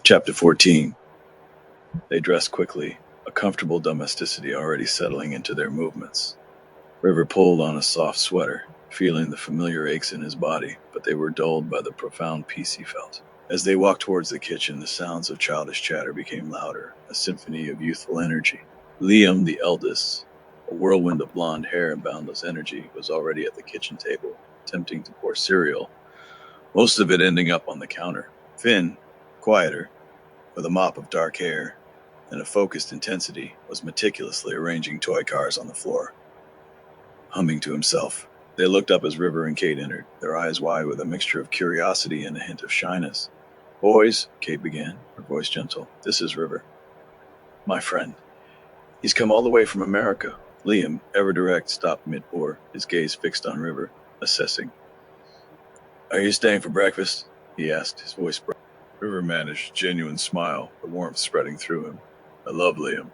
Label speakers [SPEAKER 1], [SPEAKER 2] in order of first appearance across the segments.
[SPEAKER 1] Chapter 14. They dressed quickly, a comfortable domesticity already settling into their movements. River pulled on a soft sweater, feeling the familiar aches in his body, but they were dulled by the profound peace he felt. As they walked towards the kitchen, the sounds of childish chatter became louder, a symphony of youthful energy. Liam, the eldest, a whirlwind of blonde hair and boundless energy, was already at the kitchen table, attempting to pour cereal, most of it ending up on the counter. Finn, quieter, with a mop of dark hair and a focused intensity, was meticulously arranging toy cars on the floor, humming to himself. They looked up as River and Kate entered, their eyes wide with a mixture of curiosity and a hint of shyness. "Boys," Kate began, her voice gentle, "this is River. My friend. He's come all the way from America." Liam, ever direct, stopped mid-pour, his gaze fixed on River, assessing. "Are you staying for breakfast?" he asked, his voice broke. River managed a genuine smile, the warmth spreading through him. "I love Liam.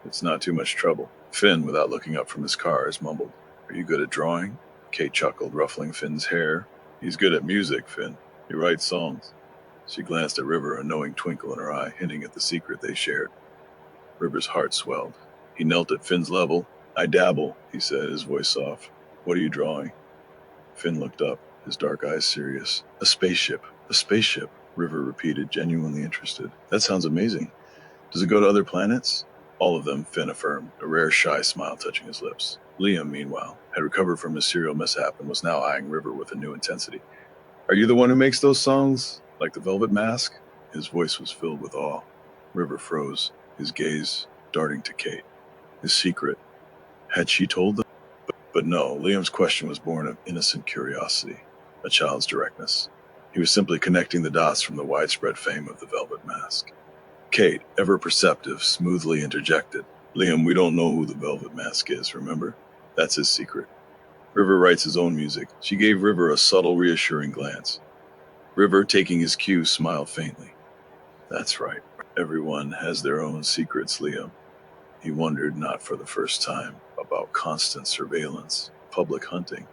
[SPEAKER 1] It's not too much trouble." Finn, without looking up from his cars, mumbled, "Are you good at drawing?" Kate chuckled, ruffling Finn's hair. "He's good at music, Finn. He writes songs." She glanced at River, a knowing twinkle in her eye, hinting at the secret they shared. River's heart swelled. He knelt at Finn's level. "I dabble," he said, his voice soft. "What are you drawing?" Finn looked up, his dark eyes serious. "A spaceship. A spaceship," River repeated, genuinely interested. "That sounds amazing. Does it go to other planets?" "All of them," Finn affirmed, a rare shy smile touching his lips. Liam, meanwhile, had recovered from his cereal mishap and was now eyeing River with a new intensity. "Are you the one who makes those songs? Like the Velvet Mask?" His voice was filled with awe. River froze, his gaze darting to Kate. His secret. Had she told them? But no, Liam's question was born of innocent curiosity, a child's directness. He was simply connecting the dots from the widespread fame of the Velvet Mask. Kate, ever perceptive, smoothly interjected, "Liam, we don't know who the Velvet Mask is, remember? That's his secret. River writes his own music." She gave River a subtle, reassuring glance. River, taking his cue, smiled faintly. "That's right. Everyone has their own secrets, Liam." He wondered, not for the first time, about constant surveillance, public hunting.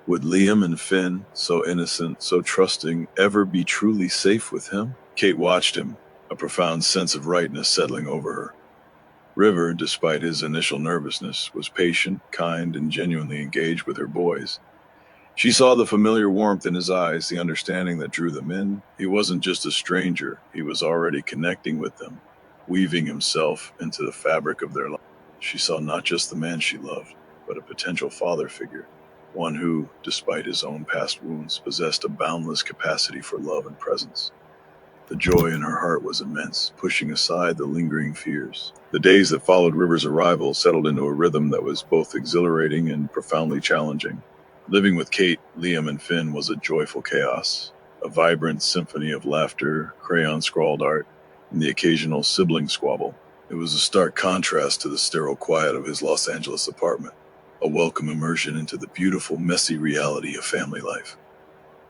[SPEAKER 1] Would Liam and Finn, so innocent, so trusting, ever be truly safe with him? Kate watched him, a profound sense of rightness settling over her. River, despite his initial nervousness, was patient, kind, and genuinely engaged with her boys. She saw the familiar warmth in his eyes, the understanding that drew them in. He wasn't just a stranger, he was already connecting with them, weaving himself into the fabric of their life. She saw not just the man she loved, but a potential father figure, one who, despite his own past wounds, possessed a boundless capacity for love and presence. The joy in her heart was immense, pushing aside the lingering fears. The days that followed River's arrival settled into a rhythm that was both exhilarating and profoundly challenging. Living with Kate, Liam, and Finn was a joyful chaos, a vibrant symphony of laughter, crayon-scrawled art, and the occasional sibling squabble. It was a stark contrast to the sterile quiet of his Los Angeles apartment, a welcome immersion into the beautiful, messy reality of family life.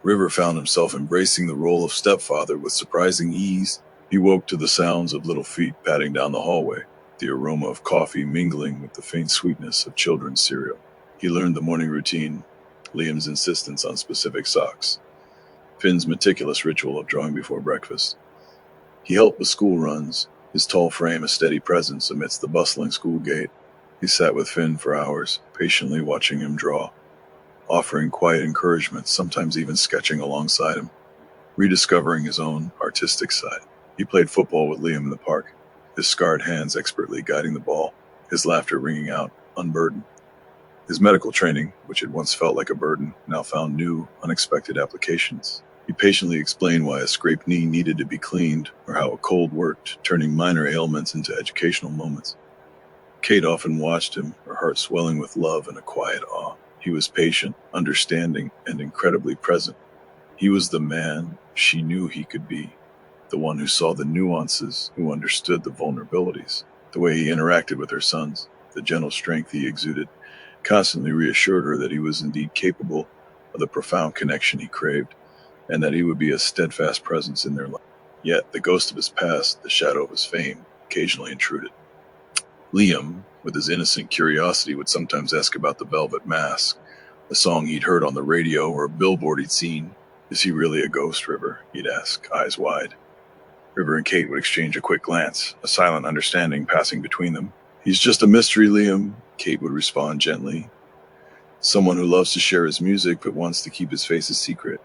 [SPEAKER 1] River found himself embracing the role of stepfather with surprising ease. He woke to the sounds of little feet padding down the hallway, the aroma of coffee mingling with the faint sweetness of children's cereal. He learned the morning routine, Liam's insistence on specific socks, Finn's meticulous ritual of drawing before breakfast. He helped with school runs, his tall frame a steady presence amidst the bustling school gate. He sat with Finn for hours, patiently watching him draw, offering quiet encouragement, sometimes even sketching alongside him, rediscovering his own artistic side. He played football with Liam in the park, his scarred hands expertly guiding the ball, his laughter ringing out, unburdened. His medical training, which had once felt like a burden, now found new, unexpected applications. He patiently explained why a scraped knee needed to be cleaned, or how a cold worked, turning minor ailments into educational moments. Kate often watched him, her heart swelling with love and a quiet awe. He was patient, understanding, and incredibly present. He was the man she knew he could be, the one who saw the nuances, who understood the vulnerabilities. The way he interacted with her sons, the gentle strength he exuded, constantly reassured her that he was indeed capable of the profound connection he craved, and that he would be a steadfast presence in their life. Yet the ghost of his past, the shadow of his fame, occasionally intruded. Liam, with his innocent curiosity, would sometimes ask about the Velvet Mask, a song he'd heard on the radio or a billboard he'd seen. "Is he really a ghost, River?" he'd ask, eyes wide. River and Kate would exchange a quick glance, a silent understanding passing between them. "He's just a mystery, Liam," Kate would respond gently. "Someone who loves to share his music but wants to keep his face a secret."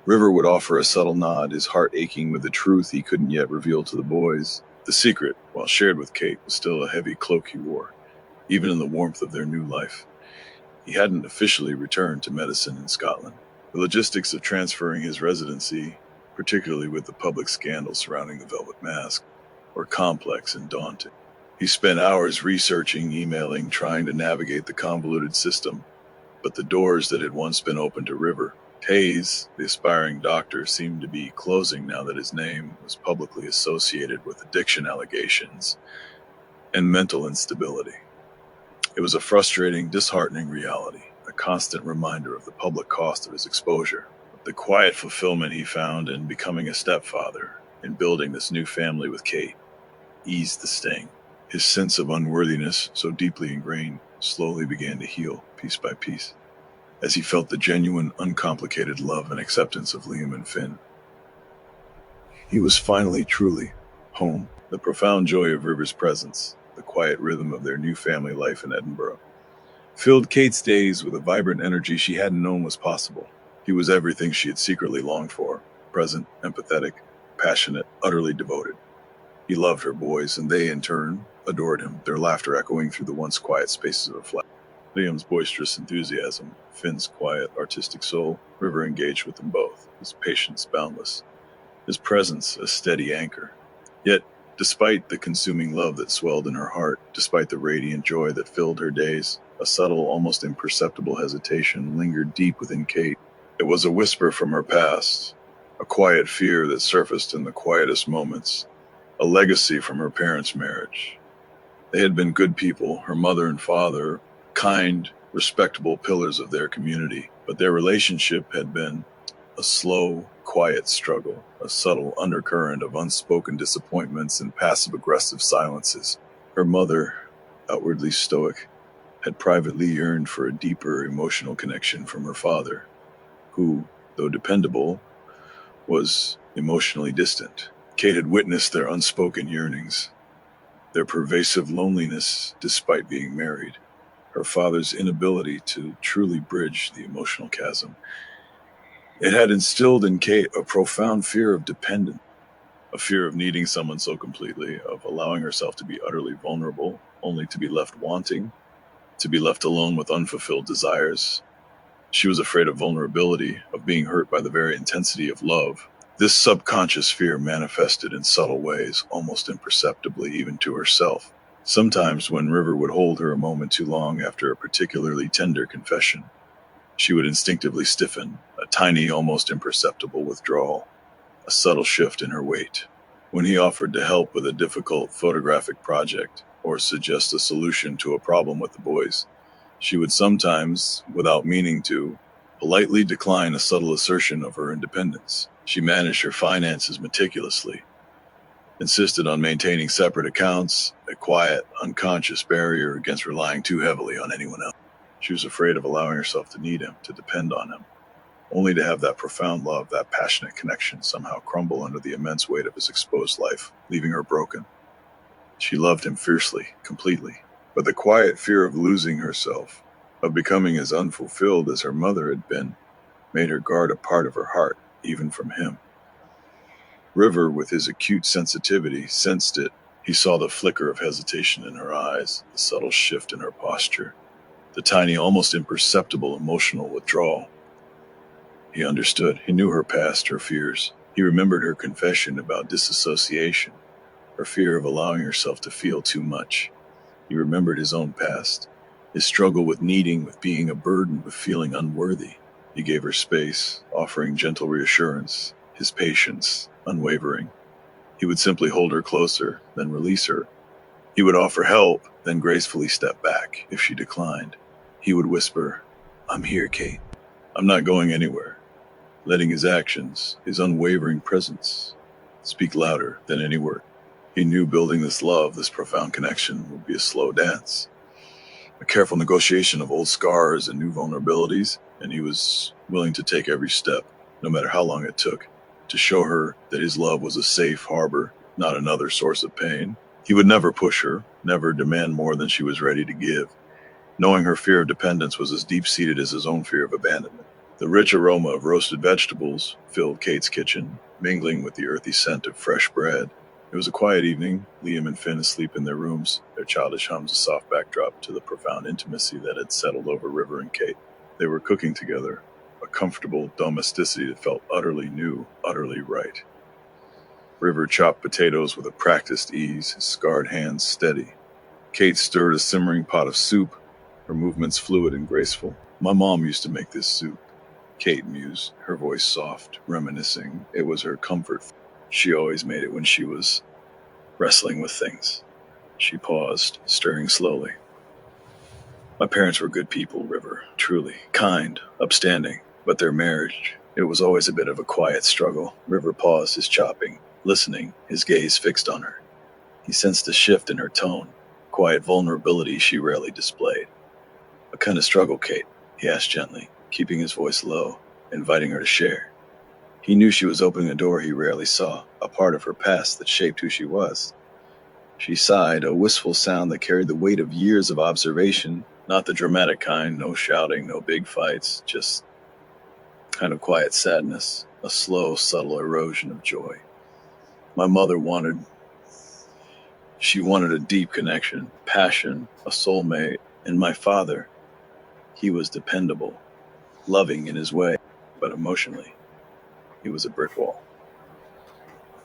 [SPEAKER 1] River would offer a subtle nod, his heart aching with the truth he couldn't yet reveal to the boys. The secret, while shared with Kate, was still a heavy cloak he wore, even in the warmth of their new life. He hadn't officially returned to medicine in Scotland. The logistics of transferring his residency, particularly with the public scandal surrounding the Velvet Mask, were complex and daunting. He spent hours researching, emailing, trying to navigate the convoluted system, but the doors that had once been open to River, Hayes, the aspiring doctor, seemed to be closing now that his name was publicly associated with addiction allegations and mental instability. It was a frustrating, disheartening reality, a constant reminder of the public cost of his exposure. The quiet fulfillment he found in becoming a stepfather, in building this new family with Kate, eased the sting. His sense of unworthiness, so deeply ingrained, slowly began to heal, piece by piece, as he felt the genuine, uncomplicated love and acceptance of Liam and Finn. He was finally, truly, home. The profound joy of River's presence, the quiet rhythm of their new family life in Edinburgh, filled Kate's days with a vibrant energy she hadn't known was possible. He was everything she had secretly longed for: present, empathetic, passionate, utterly devoted. He loved her boys, and they, in turn, adored him, their laughter echoing through the once quiet spaces of her flat. Liam's boisterous enthusiasm, Finn's quiet, artistic soul, River engaged with them both, his patience boundless, his presence a steady anchor. Yet, despite the consuming love that swelled in her heart, despite the radiant joy that filled her days, a subtle, almost imperceptible hesitation lingered deep within Kate. It was a whisper from her past, a quiet fear that surfaced in the quietest moments, a legacy from her parents' marriage. They had been good people, her mother and father, kind, respectable pillars of their community, but their relationship had been a slow, quiet struggle, a subtle undercurrent of unspoken disappointments and passive-aggressive silences. Her mother, outwardly stoic, had privately yearned for a deeper emotional connection from her father, who, though dependable, was emotionally distant. Kate had witnessed their unspoken yearnings, their pervasive loneliness despite being married, her father's inability to truly bridge the emotional chasm. It had instilled in Kate a profound fear of dependence, a fear of needing someone so completely, of allowing herself to be utterly vulnerable, only to be left wanting, to be left alone with unfulfilled desires. She was afraid of vulnerability, of being hurt by the very intensity of love. This subconscious fear manifested in subtle ways, almost imperceptibly even to herself. Sometimes when River would hold her a moment too long after a particularly tender confession, she would instinctively stiffen, a tiny, almost imperceptible withdrawal, a subtle shift in her weight. When he offered to help with a difficult photographic project or suggest a solution to a problem with the boys, she would sometimes, without meaning to, politely decline a subtle assertion of her independence. She managed her finances meticulously, insisted on maintaining separate accounts, a quiet, unconscious barrier against relying too heavily on anyone else. She was afraid of allowing herself to need him, to depend on him, only to have that profound love, that passionate connection somehow crumble under the immense weight of his exposed life, leaving her broken. She loved him fiercely, completely, but the quiet fear of losing herself, of becoming as unfulfilled as her mother had been, made her guard a part of her heart, even from him. River, with his acute sensitivity, sensed it. He saw the flicker of hesitation in her eyes, the subtle shift in her posture, the tiny, almost imperceptible emotional withdrawal. He understood. He knew her past, her fears. He remembered her confession about disassociation, her fear of allowing herself to feel too much. He remembered his own past, his struggle with needing, with being a burden, with feeling unworthy. He gave her space, offering gentle reassurance, his patience, unwavering. He would simply hold her closer, then release her. He would offer help, then gracefully step back if she declined. He would whisper, "I'm here, Kate. I'm not going anywhere," letting his actions, his unwavering presence, speak louder than any word. He knew building this love, this profound connection, would be a slow dance, a careful negotiation of old scars and new vulnerabilities, and he was willing to take every step, no matter how long it took. to show her that his love was a safe harbor, not another source of pain. He would never push her, never demand more than she was ready to give, knowing her fear of dependence was as deep-seated as his own fear of abandonment. The rich aroma of roasted vegetables filled Kate's kitchen, mingling with the earthy scent of fresh bread. It was a quiet evening, Liam and Finn asleep in their rooms, their childish hums a soft backdrop to the profound intimacy that had settled over River and Kate. They were cooking together, a comfortable domesticity that felt utterly new, utterly right. River chopped potatoes with a practiced ease, his scarred hands steady. Kate stirred a simmering pot of soup, her movements fluid and graceful. "My mom used to make this soup," Kate mused, her voice soft, reminiscing. It was her comfort. She always made it when she was wrestling with things. She paused, stirring slowly. "My parents were good people, River, truly. Kind, upstanding. But their marriage, it was always a bit of a quiet struggle." River paused his chopping, listening, his gaze fixed on her. He sensed a shift in her tone, quiet vulnerability she rarely displayed. "What kind of struggle, Kate?" he asked gently, keeping his voice low, inviting her to share. He knew she was opening a door he rarely saw, a part of her past that shaped who she was. She sighed, a wistful sound that carried the weight of years of observation, not the dramatic kind, no shouting, no big fights, just kind of quiet sadness, a slow, subtle erosion of joy. My mother wanted a deep connection, passion, a soulmate, and my father, he was dependable, loving in his way, but emotionally, he was a brick wall.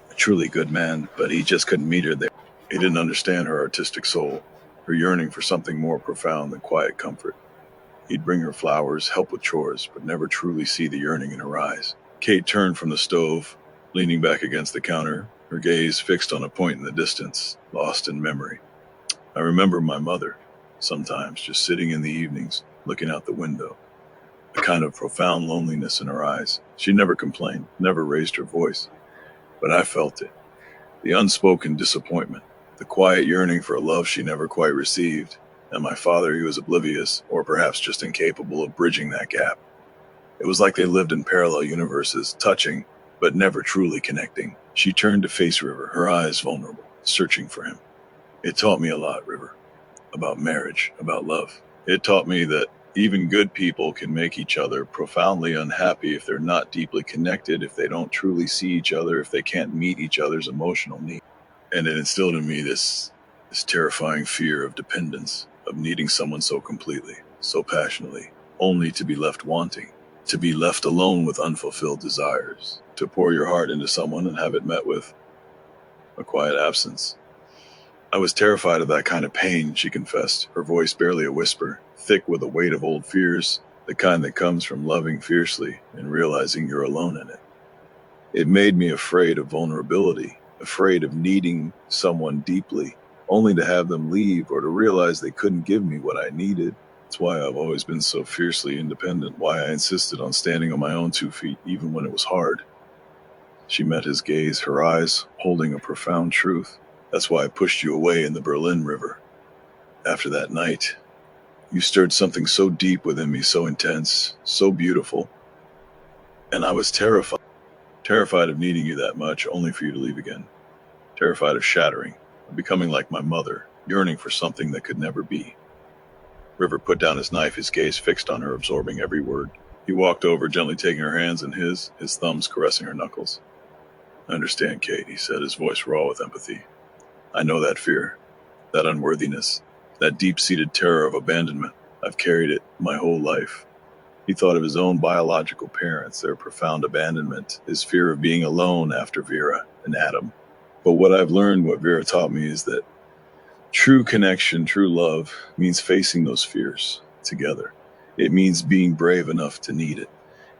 [SPEAKER 1] A truly good man, but he just couldn't meet her there. He didn't understand her artistic soul, her yearning for something more profound than quiet comfort. He'd bring her flowers, help with chores, but never truly see the yearning in her eyes. Kate turned from the stove, leaning back against the counter, her gaze fixed on a point in the distance, lost in memory. "I remember my mother, sometimes just sitting in the evenings, looking out the window, a kind of profound loneliness in her eyes. She never complained, never raised her voice, but I felt it. The unspoken disappointment, the quiet yearning for a love she never quite received, and my father, he was oblivious, or perhaps just incapable of bridging that gap. It was like they lived in parallel universes, touching, but never truly connecting." She turned to face River, her eyes vulnerable, searching for him. "It taught me a lot, River, about marriage, about love. It taught me that even good people can make each other profoundly unhappy if they're not deeply connected, if they don't truly see each other, if they can't meet each other's emotional needs. And it instilled in me this terrifying fear of dependence, of needing someone so completely, so passionately, only to be left wanting, to be left alone with unfulfilled desires, to pour your heart into someone and have it met with a quiet absence. I was terrified of that kind of pain," she confessed, her voice barely a whisper, thick with the weight of old fears, the kind that comes from loving fiercely and realizing you're alone in it. "It made me afraid of vulnerability, afraid of needing someone deeply, only to have them leave or to realize they couldn't give me what I needed. That's why I've always been so fiercely independent, why I insisted on standing on my own 2 feet even when it was hard." She met his gaze, her eyes holding a profound truth. "That's why I pushed you away in the Berlin River. After that night, you stirred something so deep within me, so intense, so beautiful. And I was terrified of needing you that much, only for you to leave again. Terrified of shattering, of becoming like my mother, yearning for something that could never be." River put down his knife, his gaze fixed on her, absorbing every word. He walked over, gently taking her hands in his thumbs caressing her knuckles. "I understand, Kate," he said, his voice raw with empathy. "I know that fear, that unworthiness, that deep-seated terror of abandonment. I've carried it my whole life." He thought of his own biological parents, their profound abandonment, his fear of being alone after Vera and Adam. But what I've learned, what Vera taught me, is that true connection, true love, means facing those fears together. It means being brave enough to need it,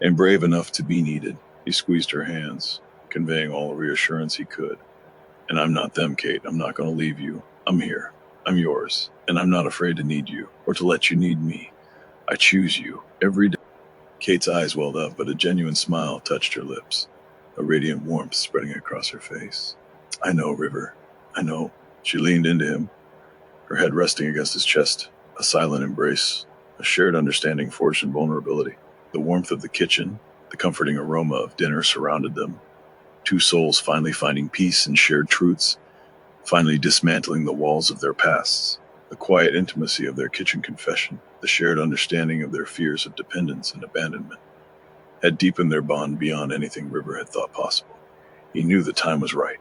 [SPEAKER 1] and brave enough to be needed. He squeezed her hands, conveying all the reassurance he could. "And I'm not them, Kate. I'm not going to leave you. I'm here. I'm yours. And I'm not afraid to need you, or to let you need me. I choose you every day." Kate's eyes welled up, but a genuine smile touched her lips, a radiant warmth spreading across her face. "I know, River. I know." She leaned into him, her head resting against his chest, a silent embrace, a shared understanding forged in vulnerability. The warmth of the kitchen, the comforting aroma of dinner surrounded them, two souls finally finding peace in shared truths, finally dismantling the walls of their pasts. The quiet intimacy of their kitchen confession, the shared understanding of their fears of dependence and abandonment, had deepened their bond beyond anything River had thought possible. He knew the time was right.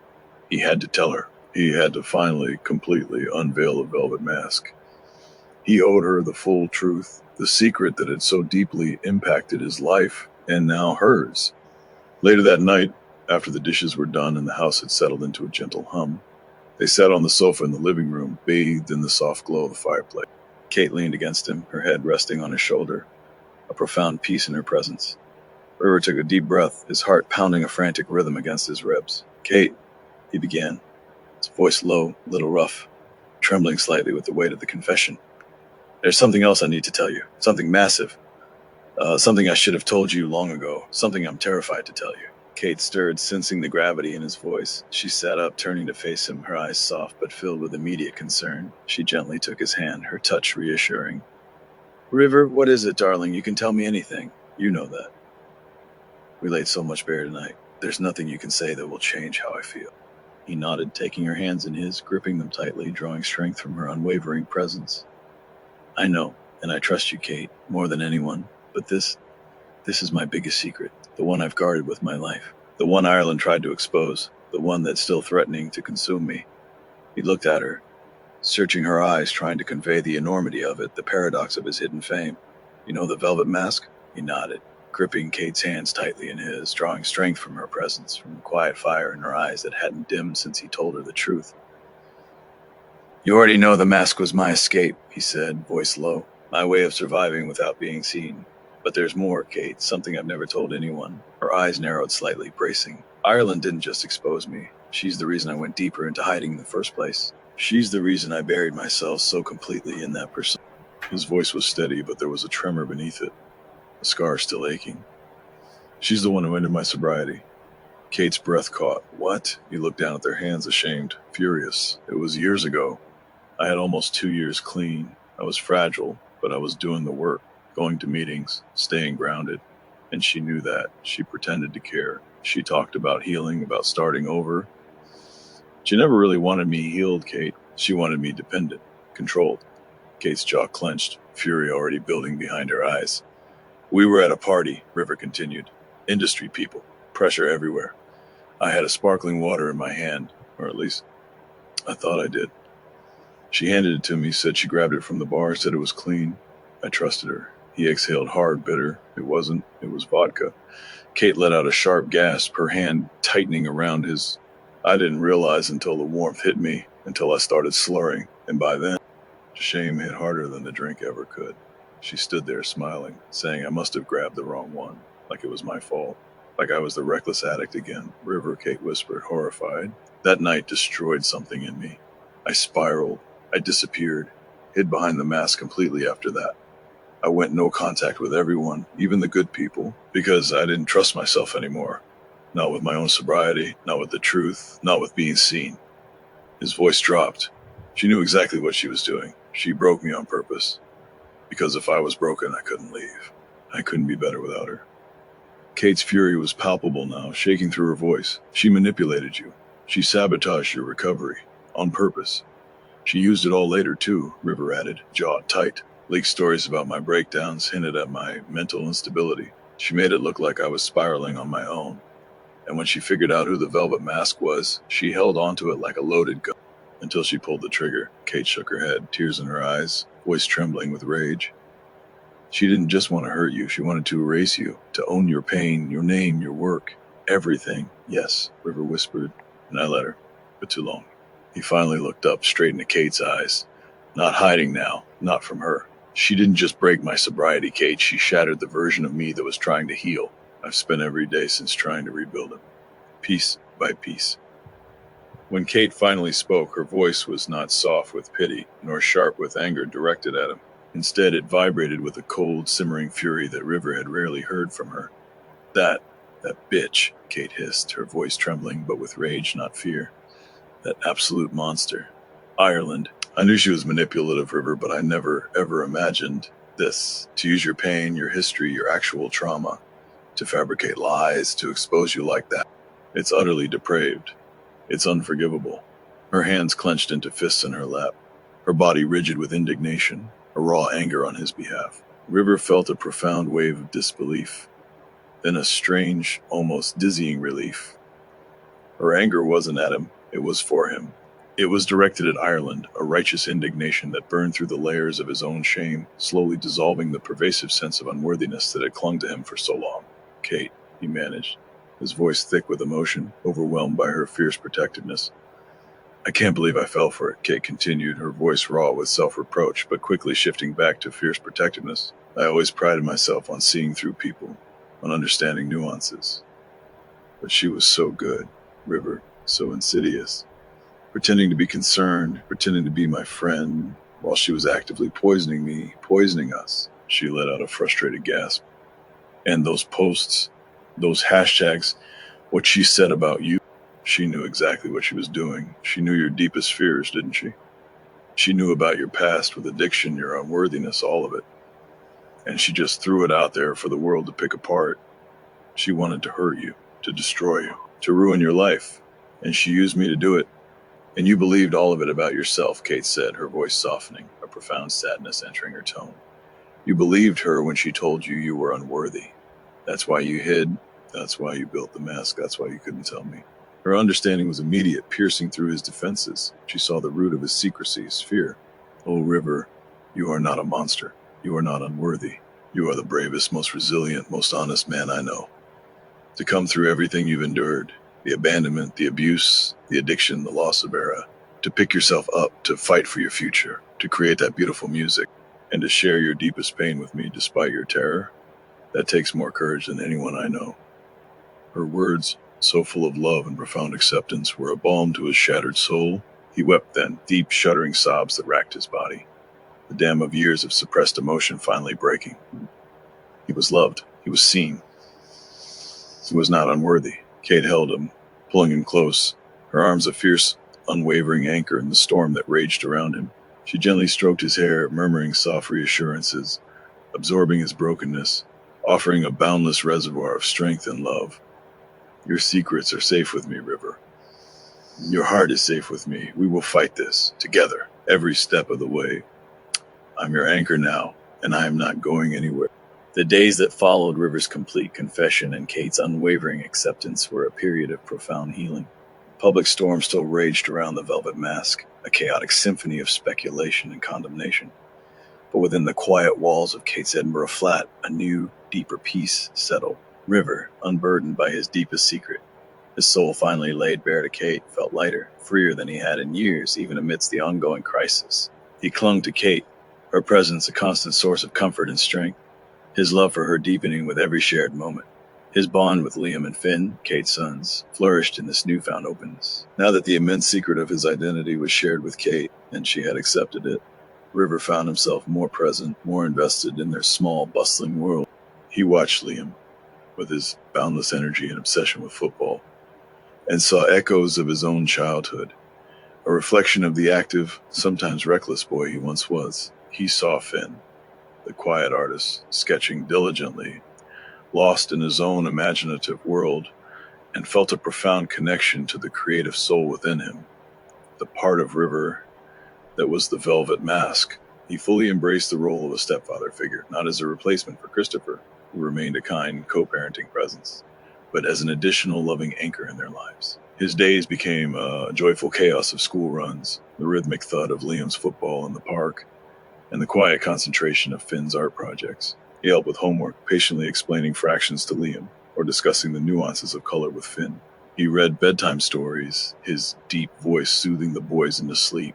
[SPEAKER 1] He had to tell her. He had to finally, completely unveil the velvet mask. He owed her the full truth, the secret that had so deeply impacted his life, and now hers. Later that night, after the dishes were done and the house had settled into a gentle hum, they sat on the sofa in the living room, bathed in the soft glow of the fireplace. Kate leaned against him, her head resting on his shoulder, a profound peace in her presence. River took a deep breath, his heart pounding a frantic rhythm against his ribs. "Kate," he began, his voice low, a little rough, trembling slightly with the weight of the confession. "There's something else I need to tell you, something massive, something I should have told you long ago, something I'm terrified to tell you." Kate stirred, sensing the gravity in his voice. She sat up, turning to face him, her eyes soft but filled with immediate concern. She gently took his hand, her touch reassuring. "River, what is it, darling? You can tell me anything. You know that. We laid so much bare tonight. There's nothing you can say that will change how I feel." He nodded, taking her hands in his, gripping them tightly, drawing strength from her unwavering presence. "I know, and I trust you, Kate, more than anyone. But this is my biggest secret, the one I've guarded with my life, the one Ireland tried to expose, the one that's still threatening to consume me." He looked at her, searching her eyes, trying to convey the enormity of it, the paradox of his hidden fame. "You know the velvet mask?" He nodded, gripping Kate's hands tightly in his, drawing strength from her presence, from the quiet fire in her eyes that hadn't dimmed since he told her the truth. "You already know the mask was my escape," he said, voice low, "my way of surviving without being seen. But there's more, Kate, something I've never told anyone." Her eyes narrowed slightly, bracing. "Ireland didn't just expose me. She's the reason I went deeper into hiding in the first place. She's the reason I buried myself so completely in that persona." His voice was steady, but there was a tremor beneath it, a scar still aching. "She's the one who ended my sobriety." Kate's breath caught. "What?" He looked down at their hands, ashamed, furious. "It was years ago. I had almost 2 years clean. I was fragile, but I was doing the work, going to meetings, staying grounded. And she knew that. She pretended to care. She talked about healing, about starting over. She never really wanted me healed, Kate. She wanted me dependent, controlled." Kate's jaw clenched, fury already building behind her eyes. "We were at a party," River continued. "Industry people, pressure everywhere. I had a sparkling water in my hand, or at least I thought I did. She handed it to me, said she grabbed it from the bar, said it was clean. I trusted her." He exhaled hard, bitter. "It wasn't. It was vodka." Kate let out a sharp gasp, her hand tightening around his. "I didn't realize until the warmth hit me, until I started slurring, and by then, shame hit harder than the drink ever could." She stood there smiling, saying I must have grabbed the wrong one, like it was my fault, like I was the reckless addict again. "River," Kate whispered, horrified. "That night destroyed something in me. I spiraled. I disappeared, hid behind the mask completely after that. I went no contact with everyone, even the good people, because I didn't trust myself anymore. Not with my own sobriety, not with the truth, not with being seen." His voice dropped. She knew exactly what she was doing. She broke me on purpose. Because if I was broken, I couldn't leave. I couldn't be better without her. Kate's fury was palpable now, shaking through her voice. "She manipulated you. She sabotaged your recovery. On purpose. She used it all later, too," River added, jaw tight. "Leaked stories about my breakdowns, hinted at my mental instability. She made it look like I was spiraling on my own. And when she figured out who the velvet mask was, she held onto it like a loaded gun. Until she pulled the trigger." Kate shook her head, tears in her eyes, voice trembling with rage. "She didn't just want to hurt you, she wanted to erase you, to own your pain, your name, your work, everything." "Yes," River whispered, "and I let her, but too long." He finally looked up, straight into Kate's eyes. "Not hiding now, not from her. She didn't just break my sobriety, Kate, she shattered the version of me that was trying to heal. I've spent every day since trying to rebuild it, piece by piece." When Kate finally spoke, her voice was not soft with pity, nor sharp with anger directed at him. Instead, it vibrated with a cold, simmering fury that River had rarely heard from her. That bitch," Kate hissed, her voice trembling, but with rage, not fear. "That absolute monster. Ireland. I knew she was manipulative, River, but I never, ever imagined this. To use your pain, your history, your actual trauma, to fabricate lies, to expose you like that. It's utterly depraved. It's unforgivable. Her hands clenched into fists in her lap, her body rigid with indignation, a raw anger on his behalf. River felt a profound wave of disbelief, then a strange, almost dizzying relief. Her anger wasn't at him, it was for him. It was directed at Ireland, a righteous indignation that burned through the layers of his own shame, slowly dissolving the pervasive sense of unworthiness that had clung to him for so long. Kate, he managed, his voice thick with emotion, overwhelmed by her fierce protectiveness. I can't believe I fell for it, Kate continued, her voice raw with self-reproach, but quickly shifting back to fierce protectiveness. I always prided myself on seeing through people, on understanding nuances. But she was so good, River, so insidious, pretending to be concerned, pretending to be my friend, while she was actively poisoning me, poisoning us. She let out a frustrated gasp. And those posts, those hashtags, what she said about you, she knew exactly what she was doing. She knew your deepest fears, didn't she? She knew about your past with addiction, your unworthiness, all of it. And she just threw it out there for the world to pick apart. She wanted to hurt you, to destroy you, to ruin your life. And she used me to do it. And you believed all of it about yourself, Kate said, her voice softening, a profound sadness entering her tone. You believed her when she told you you were unworthy. That's why you hid. That's why you built the mask. That's why you couldn't tell me. Her understanding was immediate, piercing through his defenses. She saw the root of his secrecy, his fear. Oh, River, you are not a monster. You are not unworthy. You are the bravest, most resilient, most honest man I know. To come through everything you've endured, the abandonment, the abuse, the addiction, the loss of Era, to pick yourself up, to fight for your future, to create that beautiful music, and to share your deepest pain with me despite your terror, that takes more courage than anyone I know. Her words, so full of love and profound acceptance, were a balm to his shattered soul. He wept then, deep, shuddering sobs that racked his body, the dam of years of suppressed emotion finally breaking. He was loved. He was seen. He was not unworthy. Kate held him, pulling him close, her arms a fierce, unwavering anchor in the storm that raged around him. She gently stroked his hair, murmuring soft reassurances, absorbing his brokenness, offering a boundless reservoir of strength and love. Your secrets are safe with me, River. Your heart is safe with me. We will fight this, together, every step of the way. I'm your anchor now, and I am not going anywhere. The days that followed River's complete confession and Kate's unwavering acceptance were a period of profound healing. Public storm still raged around the Velvet Mask, a chaotic symphony of speculation and condemnation. But within the quiet walls of Kate's Edinburgh flat, a new, deeper peace settled. River, unburdened by his deepest secret, his soul finally laid bare to Kate, felt lighter, freer than he had in years, even amidst the ongoing crisis. He clung to Kate, her presence a constant source of comfort and strength, his love for her deepening with every shared moment. His bond with Liam and Finn, Kate's sons, flourished in this newfound openness. Now that the immense secret of his identity was shared with Kate, and she had accepted it, River found himself more present, more invested in their small, bustling world. He watched Liam, with his boundless energy and obsession with football, and saw echoes of his own childhood, a reflection of the active, sometimes reckless boy he once was. He saw Finn, the quiet artist, sketching diligently, lost in his own imaginative world, and felt a profound connection to the creative soul within him, the part of River that was the Velvet Mask. He fully embraced the role of a stepfather figure, not as a replacement for Christopher, who remained a kind, co-parenting presence, but as an additional loving anchor in their lives. His days became a joyful chaos of school runs, the rhythmic thud of Liam's football in the park, and the quiet concentration of Finn's art projects. He helped with homework, patiently explaining fractions to Liam, or discussing the nuances of color with Finn. He read bedtime stories, his deep voice soothing the boys into sleep,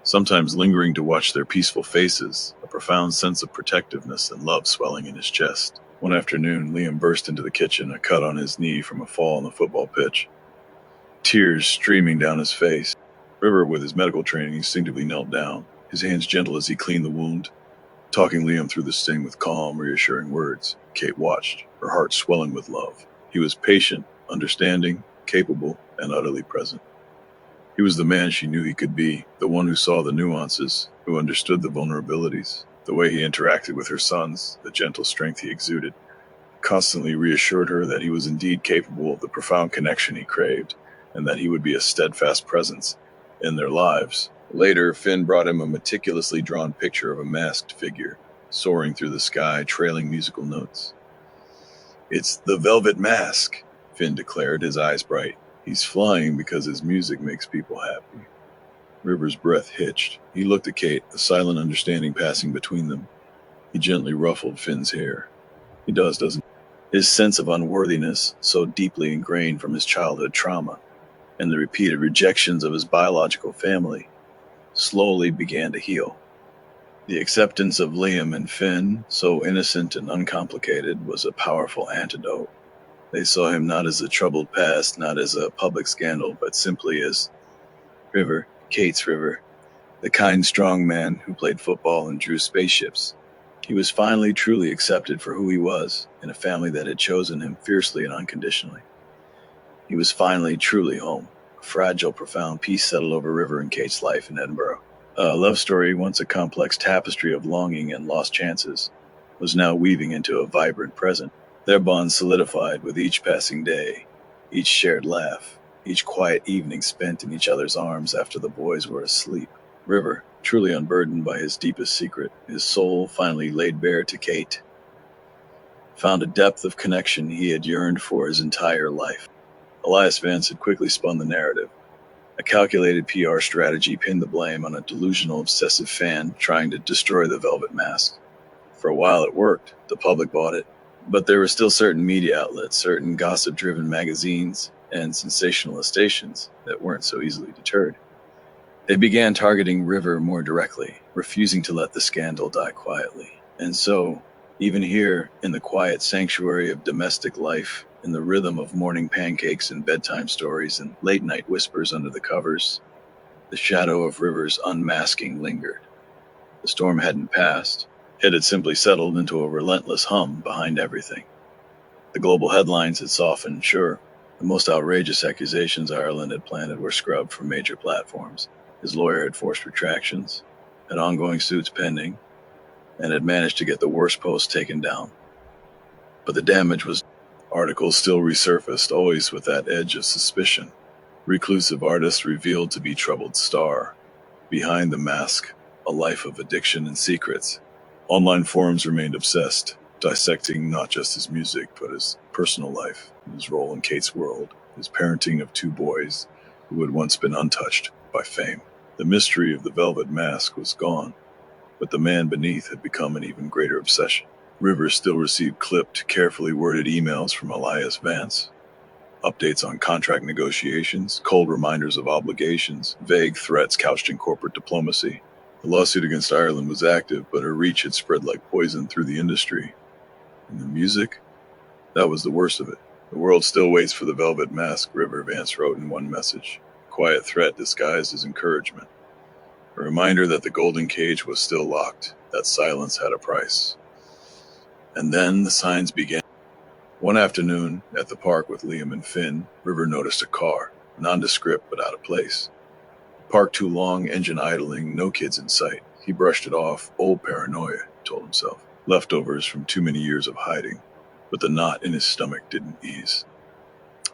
[SPEAKER 1] sometimes lingering to watch their peaceful faces, a profound sense of protectiveness and love swelling in his chest. One afternoon, Liam burst into the kitchen, a cut on his knee from a fall on the football pitch, tears streaming down his face. River, with his medical training, instinctively knelt down, his hands gentle as he cleaned the wound, talking Liam through the sting with calm, reassuring words. Kate watched, her heart swelling with love. He was patient, understanding, capable, and utterly present. He was the man she knew he could be, the one who saw the nuances, who understood the vulnerabilities, the way he interacted with her sons, the gentle strength he exuded, constantly reassured her that he was indeed capable of the profound connection he craved, and that he would be a steadfast presence in their lives. Later, Finn brought him a meticulously drawn picture of a masked figure, soaring through the sky, trailing musical notes. "It's the Velvet Mask," Finn declared, his eyes bright. "He's flying because his music makes people happy." River's breath hitched. He looked at Kate, a silent understanding passing between them. He gently ruffled Finn's hair. "He does, doesn't he?" His sense of unworthiness, so deeply ingrained from his childhood trauma, and the repeated rejections of his biological family, slowly began to heal. The acceptance of Liam and Finn, so innocent and uncomplicated, was a powerful antidote. They saw him not as a troubled past, not as a public scandal, but simply as River, Kate's River, the kind, strong man who played football and drew spaceships. He was finally truly accepted for who he was, in a family that had chosen him fiercely and unconditionally. He was finally truly home. A fragile, profound peace settled over River and Kate's life in Edinburgh. A love story, once a complex tapestry of longing and lost chances, was now weaving into a vibrant present. Their bond solidified with each passing day, each shared laugh, each quiet evening spent in each other's arms after the boys were asleep. River, truly unburdened by his deepest secret, his soul finally laid bare to Kate, found a depth of connection he had yearned for his entire life. Elias Vance had quickly spun the narrative. A calculated PR strategy pinned the blame on a delusional, obsessive fan trying to destroy the Velvet Mask. For a while it worked. The public bought it. But there were still certain media outlets, certain gossip-driven magazines, and sensationalist stations that weren't so easily deterred. They began targeting River more directly, refusing to let the scandal die quietly. And so, even here, in the quiet sanctuary of domestic life, in the rhythm of morning pancakes and bedtime stories and late-night whispers under the covers, the shadow of River's unmasking lingered. The storm hadn't passed. It had simply settled into a relentless hum behind everything. The global headlines had softened, sure. The most outrageous accusations Ireland had planted were scrubbed from major platforms. His lawyer had forced retractions, had ongoing suits pending, and had managed to get the worst posts taken down. But the damage was... Articles still resurfaced, always with that edge of suspicion. Reclusive artist revealed to be troubled star. Behind the mask, a life of addiction and secrets. Online forums remained obsessed, dissecting not just his music, but his personal life, his role in Kate's world, his parenting of two boys who had once been untouched by fame. The mystery of the Velvet Mask was gone, but the man beneath had become an even greater obsession. River still received clipped, carefully worded emails from Elias Vance. Updates on contract negotiations, cold reminders of obligations, vague threats couched in corporate diplomacy. The lawsuit against Ireland was active, but her reach had spread like poison through the industry. And the music? That was the worst of it. "The world still waits for the Velvet Mask," River Vance wrote in one message. A quiet threat disguised as encouragement. A reminder that the golden cage was still locked, that silence had a price. And then the signs began. One afternoon, at the park with Liam and Finn, River noticed a car, nondescript but out of place. Parked too long, engine idling, no kids in sight. He brushed it off. Old paranoia, he told himself. Leftovers from too many years of hiding. But the knot in his stomach didn't ease.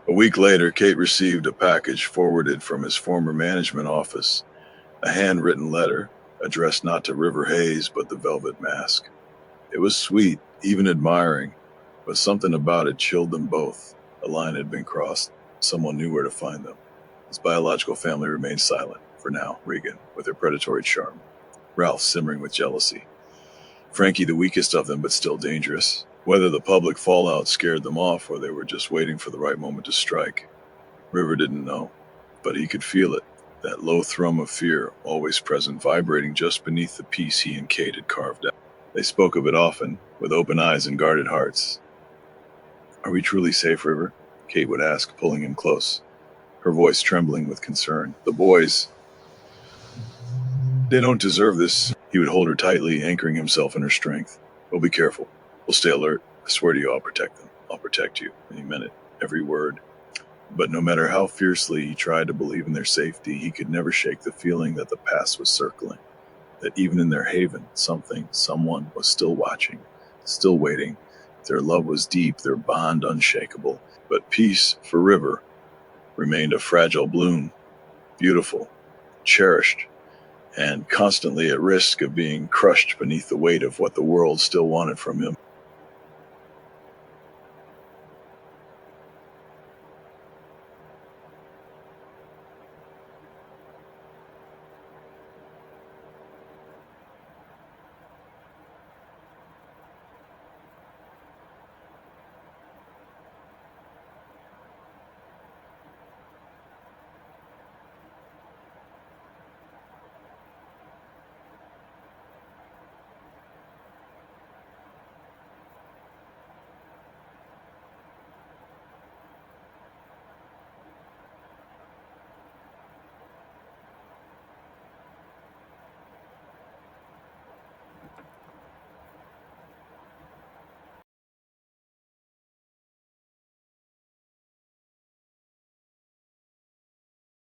[SPEAKER 1] A week later, Kate received a package forwarded from his former management office. A handwritten letter, addressed not to River Hayes, but the Velvet Mask. It was sweet, even admiring, but something about it chilled them both. A line had been crossed. Someone knew where to find them. His biological family remained silent, for now, Regan, with her predatory charm. Ralph simmering with jealousy. Frankie the weakest of them, but still dangerous. Whether the public fallout scared them off or they were just waiting for the right moment to strike, River didn't know. But he could feel it, that low thrum of fear, always present, vibrating just beneath the peace he and Kate had carved out. They spoke of it often, with open eyes and guarded hearts. "Are we truly safe, River?" Kate would ask, pulling him close, her voice trembling with concern. "The boys, they don't deserve this." He would hold her tightly, anchoring himself in her strength. "We'll be careful. We'll stay alert. I swear to you I'll protect them. I'll protect you." And he meant it, every word. But no matter how fiercely he tried to believe in their safety, he could never shake the feeling that the past was circling. That even in their haven, something, someone was still watching, still waiting, Their love was deep, their bond unshakable, but peace for River remained a fragile bloom, beautiful, cherished, and constantly at risk of being crushed beneath the weight of what the world still wanted from him.